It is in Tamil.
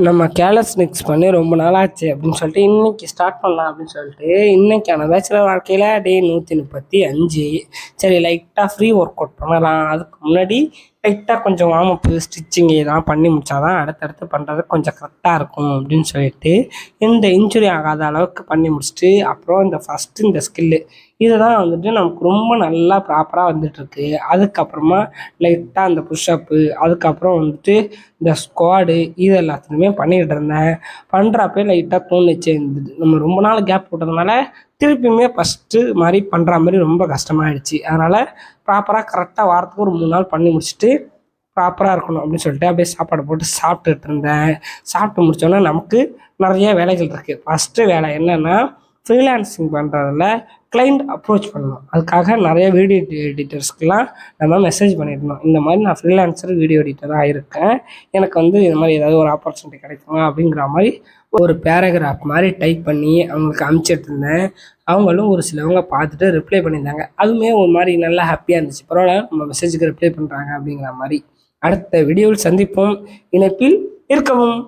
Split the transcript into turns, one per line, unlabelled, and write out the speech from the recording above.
நம்ம கேலஸ்னிக்ஸ் பண்ணி ரொம்ப நாள் ஆச்சு அப்படின்னு சொல்லிட்டு இன்னைக்கு ஸ்டார்ட் பண்ணலாம் அப்படின்னு சொல்லிட்டு இன்னைக்கான பேச்சுலர் வாழ்க்கையில் டே 135. சரி லைட்டாக ஃப்ரீ ஒர்க் அவுட் பண்ணலாம். அதுக்கு முன்னாடி லைட்டாக கொஞ்சம் வார்மப்பு ஸ்டிச்சிங் இதெல்லாம் பண்ணி முடிச்சாதான் அடுத்தடுத்து பண்ணுறது கொஞ்சம் கரெக்டாக இருக்கும் அப்படின்னு சொல்லிட்டு இந்த இன்ஜுரி ஆகாத அளவுக்கு பண்ணி முடிச்சுட்டு அப்புறம் இந்த ஸ்கில்லு இதுதான் வந்துட்டு நமக்கு ரொம்ப நல்லா ப்ராப்பராக வந்துட்டுருக்கு. அதுக்கப்புறமா லைட்டாக அந்த புஷ்அப்பு, அதுக்கப்புறம் வந்துட்டு இந்த ஸ்குவாடு இது எல்லாத்துலையுமே பண்ணிக்கிட்டு இருந்தேன். பண்ணுறப்பே லைட்டாக தோணுச்சு இருந்தது நம்ம ரொம்ப நாள் கேப் போட்டதுனால திருப்பியுமே ஃபஸ்ட்டு மாதிரி பண்ணுற மாதிரி ரொம்ப கஷ்டமாயிடுச்சு. அதனால் ப்ராப்பராக கரெக்டாக வாரத்துக்கு ஒரு 3 நாள் பண்ணி முடிச்சுட்டு ப்ராப்பராக இருக்கணும் அப்படின்னு சொல்லிட்டு அப்படியே சாப்பாடு போட்டு சாப்பிட்டுட்டு இருந்தேன். சாப்பிட்டு முடித்தோன்னே நமக்கு நிறைய வேலைகள் இருக்குது. ஃபஸ்ட்டு வேலை என்னென்னா ஃப்ரீலான்சிங் பண்ணுறதுல கிளைண்ட் அப்ரோச் பண்ணணும். அதுக்காக நிறைய வீடியோ எடிட்டர்ஸ்க்கெலாம் நம்ம மெசேஜ் பண்ணியிருந்தோம். இந்த மாதிரி நான் ஃப்ரீலான்சர் வீடியோ எடிட்டராக இருக்கேன், எனக்கு இது மாதிரி ஏதாவது ஒரு ஆப்பர்ச்சுனிட்டி கிடைக்குமா அப்படிங்கிற மாதிரி ஒரு பேராகிராஃப் மாதிரி டைப் பண்ணி அவங்களுக்கு அனுப்பிச்சிட்டு இருந்தேன். அவங்களும் ஒரு சிலவங்க பார்த்துட்டு ரிப்ளை பண்ணியிருந்தாங்க. அதுவுமே ஒரு மாதிரி நல்லா ஹாப்பியாக இருந்துச்சு. பரவாயில்ல நம்ம மெசேஜுக்கு ரிப்ளை பண்ணுறாங்க அப்படிங்கிற மாதிரி. அடுத்த வீடியோவில் சந்திப்போம். இணைப்பில் இருக்கவும்.